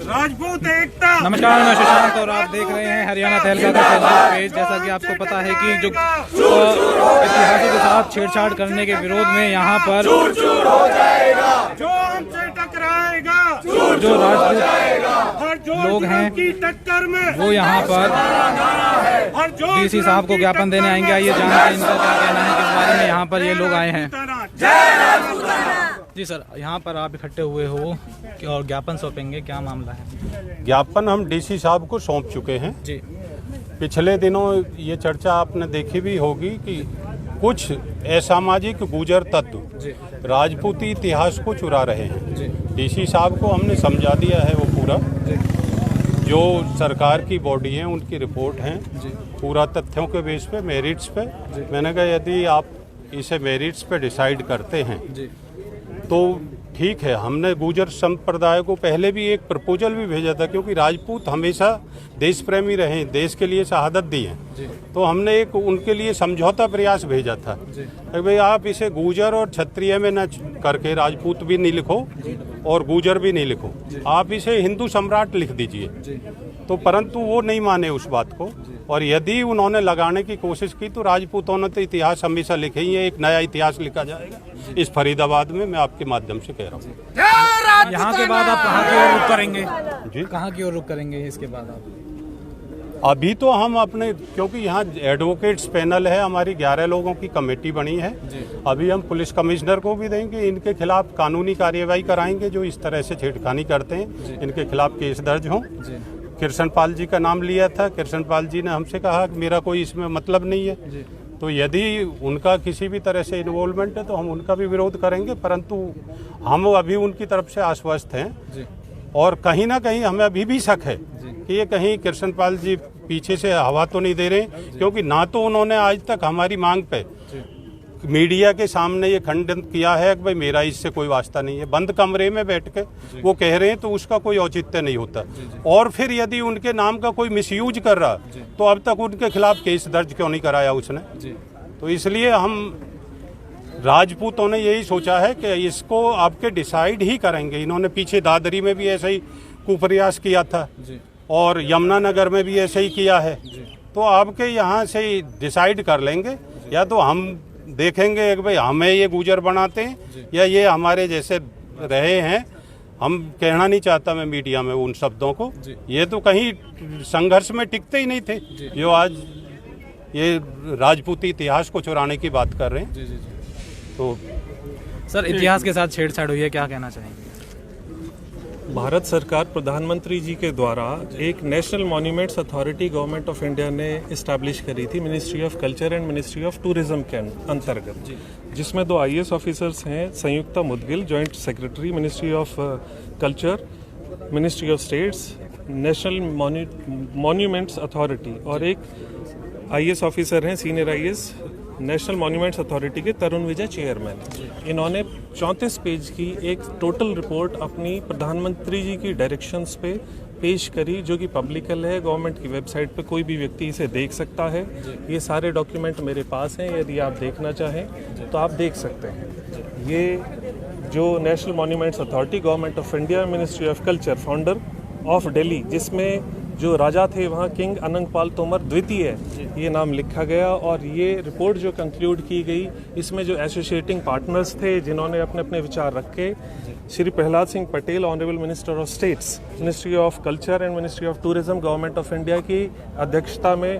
राजपूत एकता। नमस्कार, मैं शशांक और आप देख रहे हैं हरियाणा तहलका का फेसबुक पेज। जैसा कि आपको पता है कि जो इतिहासों के साथ छेड़छाड़ करने के विरोध में यहाँ पर जो हमसे टकराएगा, जो राजपूत लोग हैं की टक्कर में वो यहाँ पर डीसी साहब को ज्ञापन देने आएंगे। आइए जानते हैं इनका क्या कहना है किस बारे में यहाँ पर ये लोग आए हैं। जी सर, यहाँ पर आप इकट्ठे हुए हो और ज्ञापन सौंपेंगे, क्या मामला है? ज्ञापन हम डीसी साहब को सौंप चुके हैं जी। पिछले दिनों ये चर्चा आपने देखी भी होगी कि कुछ असामाजिक गुजर तत्व राजपूती इतिहास को चुरा रहे हैं। डीसी साहब को हमने समझा दिया है, वो पूरा जो सरकार की बॉडी है उनकी रिपोर्ट है पूरा तथ्यों के बेस पे, मेरिट्स पे। मैंने कहा यदि आप इसे मेरिट्स पे डिसाइड करते हैं तो ठीक है। हमने गुजर संप्रदाय को पहले भी एक प्रपोजल भी भेजा था, क्योंकि राजपूत हमेशा देश प्रेमी रहे, देश के लिए शहादत दी है, तो हमने एक उनके लिए समझौता प्रयास भेजा था कि भाई आप इसे गुजर और क्षत्रिय में न करके राजपूत भी नहीं लिखो और गुजर भी नहीं लिखो, आप इसे हिंदू सम्राट लिख दीजिए। तो परंतु वो नहीं माने उस बात को, और यदि उन्होंने लगाने की कोशिश की तो राजपूतों ने तो इतिहास हमेशा लिखे ही है, एक नया इतिहास लिखा जाएगा इस फरीदाबाद में, मैं आपके माध्यम से कह रहा हूँ। यहाँ के बाद आप कहाँ की ओर रुख करेंगे? जी, कहाँ की ओर रुख करेंगे इसके बाद आप? अभी तो हम अपने, क्योंकि यहाँ एडवोकेट्स पैनल है, हमारी 11 लोगों की कमेटी बनी है, अभी हम पुलिस कमिश्नर को भी देंगे, इनके खिलाफ कानूनी कार्यवाही कराएंगे जो इस तरह से छेड़खानी करते हैं, इनके खिलाफ केस दर्ज हों। कृष्ण पाल जी का नाम लिया था, कृष्ण पाल जी ने हमसे कहा कि मेरा कोई इसमें मतलब नहीं है, तो यदि उनका किसी भी तरह से इन्वॉल्वमेंट है तो हम उनका भी विरोध करेंगे, परंतु हम अभी उनकी तरफ से आश्वस्त हैं। और कहीं ना कहीं हमें अभी भी शक है कि ये कहीं कृष्ण पाल जी पीछे से हवा तो नहीं दे रहे, क्योंकि ना तो उन्होंने आज तक हमारी मांग पे मीडिया के सामने ये खंडन किया है कि भाई मेरा इससे कोई वास्ता नहीं है, बंद कमरे में बैठ के वो कह रहे हैं, तो उसका कोई औचित्य नहीं होता। और फिर यदि उनके नाम का कोई मिसयूज कर रहा तो अब तक उनके खिलाफ केस दर्ज क्यों नहीं कराया उसने? तो इसलिए हम राजपूतों ने यही सोचा है कि इसको आपके डिसाइड ही करेंगे। इन्होंने पीछे दादरी में भी ऐसा ही कुप्रयास किया था और यमुनानगर में भी ऐसे ही किया है, तो आपके यहाँ से डिसाइड कर लेंगे, या तो हम देखेंगे कि भाई हमें ये गुजर बनाते हैं या ये हमारे जैसे रहे हैं। हम कहना नहीं चाहता मैं मीडिया में उन शब्दों को, ये तो कहीं संघर्ष में टिकते ही नहीं थे जो आज ये राजपूती इतिहास को चुराने की बात कर रहे हैं। तो सर, इतिहास के साथ छेड़छाड़ हुई है, क्या कहना चाहेंगे? भारत सरकार प्रधानमंत्री जी के द्वारा एक national monuments authority government of India ने इस्टेब्लिश करी थी ministry of culture and ministry of tourism के अंतर्गत, जिसमें 2 IAS ऑफिसर्स हैं, Sanyukta Mudgil joint secretary ministry of culture, ministry of states, national monuments authority, और एक IAS ऑफिसर हैं senior IAS national monuments authority के तरुण विजय चेयरमैन। इन्होंने 34 पेज की एक टोटल रिपोर्ट अपनी प्रधानमंत्री जी की डायरेक्शंस पे पेश करी, जो कि पब्लिकल है, गवर्नमेंट की वेबसाइट पे कोई भी व्यक्ति इसे देख सकता है। ये सारे डॉक्यूमेंट मेरे पास हैं, यदि आप देखना चाहें तो आप देख सकते हैं। ये जो national monuments authority government of India ministry of culture founder of Delhi, जिसमें जो राजा थे वहाँ किंग अनंगपाल तोमर द्वितीय ये नाम लिखा गया, और ये रिपोर्ट जो कंक्लूड की गई, इसमें जो एसोसिएटिंग पार्टनर्स थे जिन्होंने अपने अपने विचार रखे, Shri Prahlad Singh Patel honourable minister of states ministry of culture and ministry of tourism government of India की अध्यक्षता में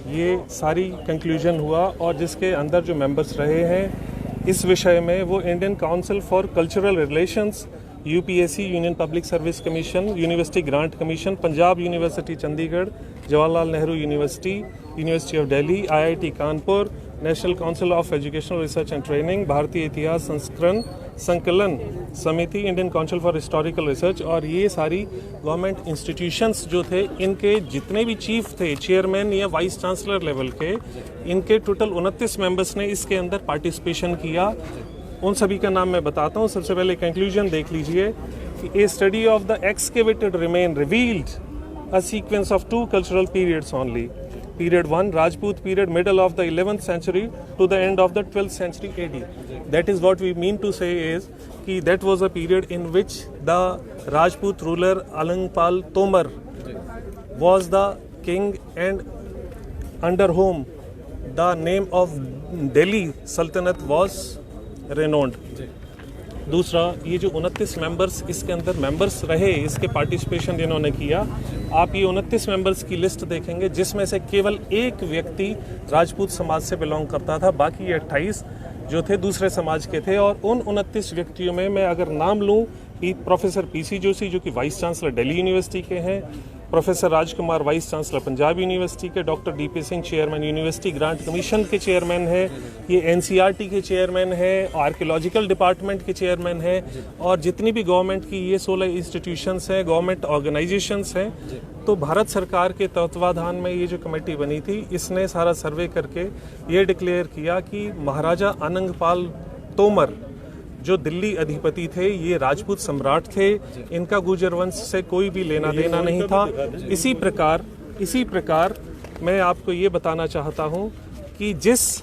ये सारी कंक्लूजन हुआ, और जिसके अंदर जो मेंबर्स रहे हैं इस विषय में वो Indian council for cultural relations, UPSC union public service commission, university grant commission, Punjab university Chandigarh, Jawaharlal Nehru university, university of Delhi, IIT Kanpur, national council of educational research and training, भारतीय इतिहास संकलन समिति, Indian council for historical research, और ये सारी गवर्नमेंट इंस्टीट्यूशंस जो थे, इनके जितने भी चीफ थे, चेयरमैन या वाइस चांसलर लेवल के, इनके टोटल 29 मेंबर्स ने इसके अंदर पार्टिसिपेशन किया। उन सभी का नाम मैं बताता हूँ। सबसे पहले कंक्लूजन देख लीजिए कि a study of the excavated remain revealed a sequence of 2 cultural periods only, period 1, Rajput period, middle of the 11th century to the end of the 12th century AD. That is what we mean to say is कि that was a period in which the Rajput ruler Alangpal Tomar was the king and under whom the name of Delhi Sultanate was renowned. दूसरा, ये जो 29 members इसके अंदर members रहे, इसके participation जिन्होंने किया, आप ये 29 मेंबर्स की लिस्ट देखेंगे जिसमें से केवल एक व्यक्ति राजपूत समाज से बिलोंग करता था, बाकी 28 जो थे दूसरे समाज के थे। और उन 29 व्यक्तियों में मैं अगर नाम लूँ कि प्रोफेसर पीसी जोशी जो कि वाइस चांसलर दिल्ली यूनिवर्सिटी के हैं, प्रोफेसर राजकुमार वाइस चांसलर पंजाब यूनिवर्सिटी के, doctor DP Singh chairman university grant commission के चेयरमैन है, ये एनसीईआरटी के चेयरमैन है, आर्कियोलॉजिकल डिपार्टमेंट के चेयरमैन है, और जितनी भी गवर्नमेंट की ये 16 इंस्टीट्यूशंस हैं, गवर्नमेंट ऑर्गेनाइजेशंस हैं। तो भारत सरकार के तत्वाधान में ये जो कमेटी बनी थी, इसने सारा सर्वे करके ये डिक्लेयर किया कि महाराजा आनंदपाल तोमर जो दिल्ली अधिपति थे, ये राजपूत सम्राट थे, इनका गुर्जर वंश से कोई भी लेना देना नहीं था। इसी प्रकार मैं आपको ये बताना चाहता हूँ कि जिस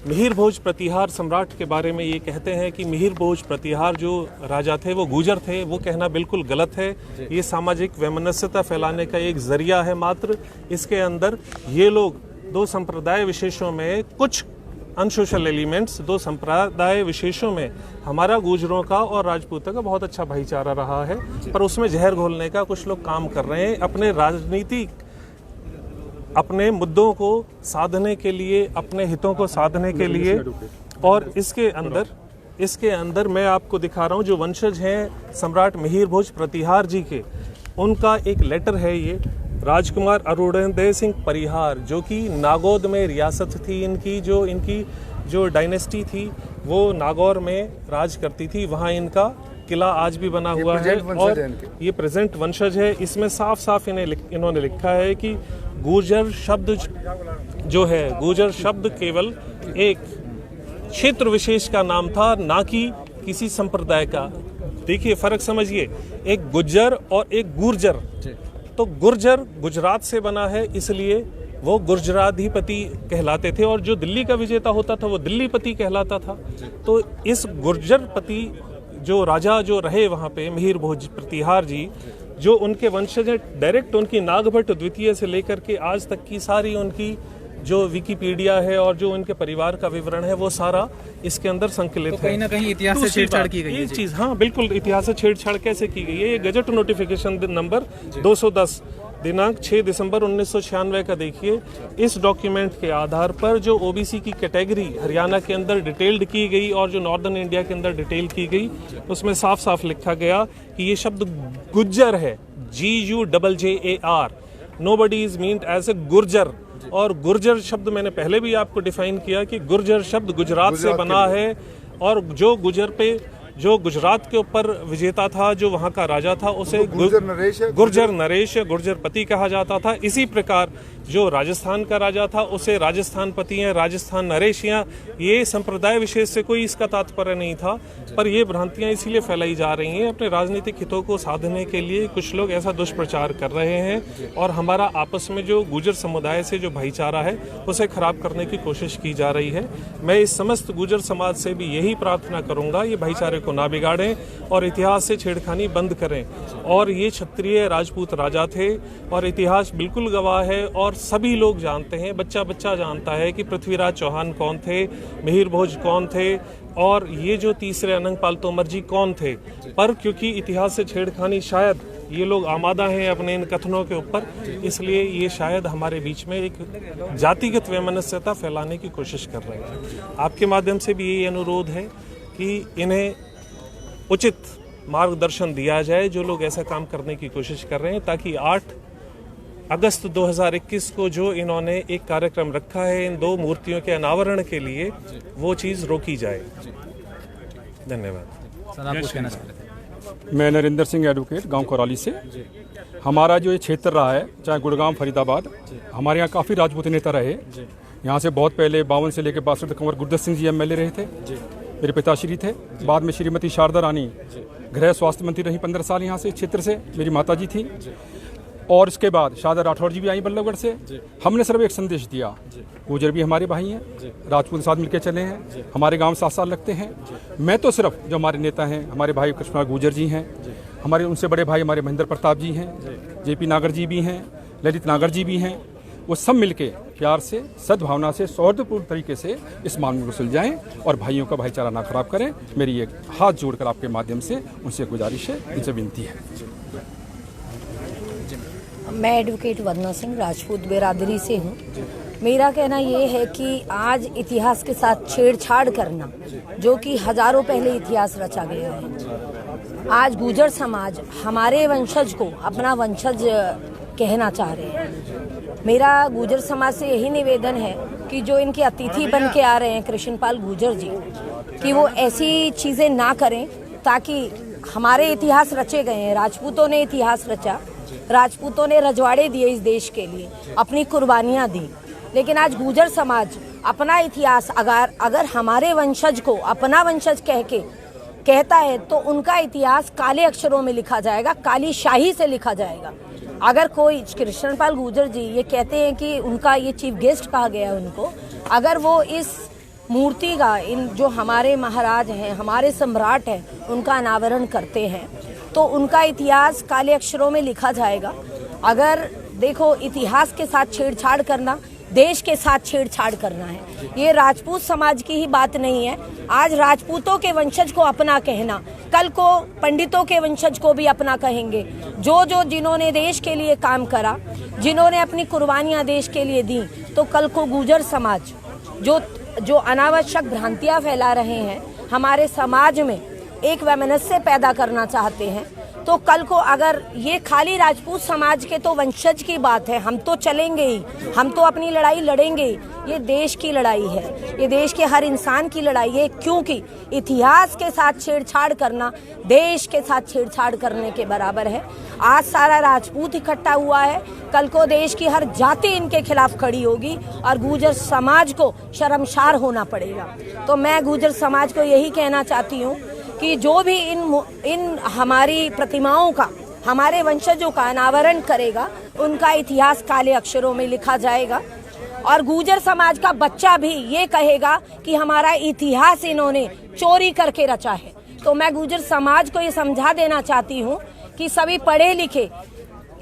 मिहिर भोज प्रतिहार सम्राट के बारे में ये कहते हैं कि मिहिर भोज प्रतिहार जो राजा थे वो गुर्जर थे, वो कहना बिल्कुल गलत है। ये सामाजिक वैमनस्यता फैलाने का एक जरिया है मात्र। इसके अंदर ये लोग दो संप्रदाय विशेषों में कुछ अनसोशल एलिमेंट्स, दो संप्रदाय विशेषों में हमारा गुर्जरों का और राजपूतों का बहुत अच्छा भाईचारा रहा है, पर उसमें जहर घोलने का कुछ लोग काम कर रहे हैं अपने राजनीतिक, अपने मुद्दों को साधने के लिए, अपने हितों को साधने के लिए। और इसके अंदर मैं आपको दिखा रहा हूँ जो वंशज हैं सम्राट मिहिर भोज प्रतिहार जी के, उनका एक लेटर है ये। राजकुमार अरुणोदय सिंह परिहार जो कि नागौद में रियासत थी इनकी जो डायनेस्टी थी वो नागौर में राज करती थी, वहाँ इनका किला आज भी बना हुआ है और ये प्रेजेंट वंशज है। इसमें साफ साफ इन्होंने लिखा है कि गुर्जर शब्द जो है, गुर्जर शब्द केवल एक क्षेत्र विशेष का नाम था, ना कि किसी संप्रदाय का। देखिए फर्क समझिए, एक गुर्जर और एक गुर्जर। तो गुर्जर गुजरात से बना है, इसलिए वो गुर्जराधिपति कहलाते थे, और जो दिल्ली का विजेता होता था वो दिल्लीपति कहलाता था। तो इस गुर्जरपति जो राजा जो रहे वहाँ पे मिहिर भोज प्रतिहार जी, जो उनके वंशज हैं, डायरेक्ट उनकी नागभट्ट द्वितीय से लेकर के आज तक की सारी उनकी जो विकिपीडिया है और जो उनके परिवार का विवरण है वो सारा इसके अंदर संकलित है। कहीं ना कहीं इतिहास से छेड़छाड़ की गई है। एक चीज, हाँ बिल्कुल, इतिहास से छेड़छाड़ कैसे की गई है? ये गजट नोटिफिकेशन नंबर 210 दिनांक 6 दिसंबर 1996 का देखिए। इस डॉक्यूमेंट के आधार पर जो ओबीसी की कैटेगरी हरियाणा के अंदर डिटेल्ड की गई और जो नॉर्दर्न इंडिया के अंदर डिटेल की गई, उसमें साफ साफ लिखा गया कि ये शब्द गुज्जर है, GUJJAR, nobody is meant as a Gurjar. और गुर्जर शब्द मैंने पहले भी आपको डिफाइन किया कि गुर्जर शब्द गुजरात से बना है, और जो गुजरात के ऊपर विजेता था, जो वहाँ का राजा था, उसे गुर्जर नरेश या गुर्जरपति कहा जाता था। इसी प्रकार जो राजस्थान का राजा था उसे राजस्थानपति या राजस्थान नरेश, या ये संप्रदाय विशेष से कोई इसका तात्पर्य नहीं था। पर ये भ्रांतियां इसीलिए फैलाई जा रही हैं, अपने राजनीतिक हितों को साधने के लिए कुछ लोग ऐसा दुष्प्रचार कर रहे हैं, और हमारा आपस में जो गुर्जर समुदाय से जो भाईचारा है उसे खराब करने की कोशिश की जा रही है। मैं इस समस्त गुर्जर समाज से भी यही प्रार्थना करूंगा, ये भाईचारे को ना बिगाड़ें और इतिहास से छेड़खानी बंद करें। और ये क्षत्रिय राजपूत राजा थे और इतिहास बिल्कुल गवाह है, और सभी लोग जानते हैं, बच्चा बच्चा जानता है कि पृथ्वीराज चौहान कौन थे, मिहिर भोज कौन थे, और ये जो तीसरे आनंदपाल तोमर जी कौन थे। पर क्योंकि इतिहास से छेड़खानी शायद ये लोग आमादा हैं अपने इन कथनों के ऊपर, इसलिए ये शायद हमारे बीच में एक जातिगत वैमनस्यता फैलाने की कोशिश कर रहे हैं। आपके माध्यम से भी यही अनुरोध है कि इन्हें उचित मार्गदर्शन दिया जाए, जो लोग ऐसा काम करने की कोशिश कर रहे हैं, ताकि 8 अगस्त 2021 को जो इन्होंने एक कार्यक्रम रखा है इन दो मूर्तियों के अनावरण के लिए, वो चीज़ रोकी जाए। धन्यवाद। सर, आप कुछ कहना चाहते हैं? मैं नरेंद्र सिंह एडवोकेट, गांव कोराली से। हमारा जो ये क्षेत्र रहा है, चाहे गुड़गांव, फरीदाबाद, हमारे यहाँ काफ़ी राजपूत नेता रहे। यहाँ से बहुत पहले 52 से लेकर 62 तक कुंवर गुरदत्त सिंह जी MLA रहे थे, मेरे पिताश्री थे। बाद में श्रीमती शारदा रानी गृह स्वास्थ्य मंत्री रही 15 साल यहाँ से क्षेत्र से, मेरी माता जी थी। और इसके बाद शारदा राठौर जी भी आई बल्लभगढ़ से। हमने सिर्फ एक संदेश दिया, गुर्जर भी हमारे भाई हैं, राजपूत के साथ मिलकर चले हैं, हमारे गांव 7 साल लगते हैं। मैं तो सिर्फ जो हमारे नेता हैं, हमारे भाई कृष्णा गुर्जर जी हैं, हमारे उनसे बड़े भाई हमारे महेंद्र प्रताप जी हैं, जेपी नागर जी भी हैं, ललित नागर जी भी हैं, वो सब मिलके प्यार से, सद्भावना से, सौहार्दपूर्ण तरीके से इस मामले को सुलझाएं और भाइयों का भाईचारा ना खराब करें। मेरी एक हाथ जोड़कर आपके माध्यम से उनसे गुजारिश है, उनसे विनती है। मैं एडवोकेट वंदना सिंह राजपूत बिरादरी से हूँ। मेरा कहना ये है कि आज इतिहास के साथ छेड़छाड़ करना, जो कि हजारों पहले इतिहास रचा गया है, आज गुर्जर समाज हमारे वंशज को अपना वंशज कहना चाह रहे हैं। मेरा गुर्जर समाज से यही निवेदन है कि जो इनके अतिथि बन के आ रहे हैं कृष्णपाल गुर्जर जी, कि वो ऐसी चीज़ें ना करें, ताकि हमारे इतिहास रचे गए हैं, राजपूतों ने इतिहास रचा, राजपूतों ने रजवाड़े दिए इस देश के लिए, अपनी कुर्बानियाँ दी। लेकिन आज गुर्जर समाज अपना इतिहास अगर हमारे वंशज को अपना वंशज कहता है तो उनका इतिहास काले अक्षरों में लिखा जाएगा, काली शाही से लिखा जाएगा। अगर कोई कृष्णपाल गुर्जर जी ये कहते हैं कि उनका ये चीफ गेस्ट कहा गया है उनको, अगर वो इस मूर्ति का, इन जो हमारे महाराज हैं, हमारे सम्राट हैं, उनका अनावरण करते हैं तो उनका इतिहास काले अक्षरों में लिखा जाएगा। अगर देखो, इतिहास के साथ छेड़छाड़ करना देश के साथ छेड़छाड़ करना है। ये राजपूत समाज की ही बात नहीं है। आज राजपूतों के वंशज को अपना कहना, कल को पंडितों के वंशज को भी अपना कहेंगे। जिन्होंने देश के लिए काम करा, जिन्होंने अपनी कुर्बानियां देश के लिए दी, तो कल को गुर्जर समाज जो अनावश्यक भ्रांतियां फैला रहे हैं, हमारे समाज में एक वैमनस्य पैदा करना चाहते हैं, तो कल को अगर ये खाली राजपूत समाज के तो वंशज की बात है, हम तो चलेंगे ही, हम तो अपनी लड़ाई लड़ेंगे ही। ये देश की लड़ाई है, ये देश के हर इंसान की लड़ाई है, क्योंकि इतिहास के साथ छेड़छाड़ करना देश के साथ छेड़छाड़ करने के बराबर है। आज सारा राजपूत इकट्ठा हुआ है, कल को देश की हर जाति इनके खिलाफ खड़ी होगी और गुर्जर समाज को शर्मसार होना पड़ेगा। तो मैं गुर्जर समाज को यही कहना चाहती हूँ कि जो भी इन हमारी प्रतिमाओं का, हमारे वंशजों का अनावरण करेगा, उनका इतिहास काले अक्षरों में लिखा जाएगा और गुर्जर समाज का बच्चा भी ये कहेगा कि हमारा इतिहास इन्होंने चोरी करके रचा है। तो मैं गुर्जर समाज को ये समझा देना चाहती हूँ कि सभी पढ़े लिखे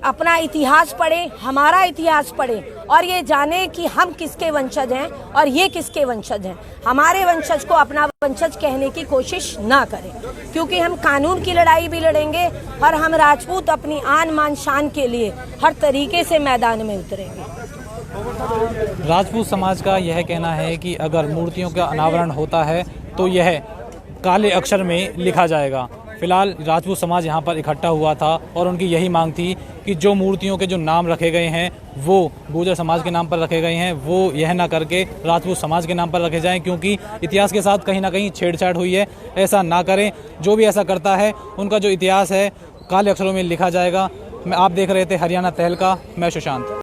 अपना इतिहास पढ़ें, हमारा इतिहास पढ़ें और ये जाने कि हम किसके वंशज हैं और ये किसके वंशज हैं। हमारे वंशज को अपना वंशज कहने की कोशिश ना करें, क्योंकि हम कानून की लड़ाई भी लड़ेंगे और हम राजपूत अपनी आन मान शान के लिए हर तरीके से मैदान में उतरेंगे। राजपूत समाज का यह कहना है कि अगर मूर्तियों का अनावरण होता है तो यह काले अक्षर में लिखा जाएगा। फिलहाल राजपूत समाज यहाँ पर इकट्ठा हुआ था और उनकी यही मांग थी कि जो मूर्तियों के जो नाम रखे गए हैं वो गुर्जर समाज के नाम पर रखे गए हैं, वो यह ना करके राजपूत समाज के नाम पर रखे जाएं, क्योंकि इतिहास के साथ कहीं ना कहीं छेड़छाड़ हुई है। ऐसा ना करें, जो भी ऐसा करता है उनका जो इतिहास है काले अक्षरों में लिखा जाएगा। आप देख रहे थे हरियाणा तहलका, मैं सुशांत।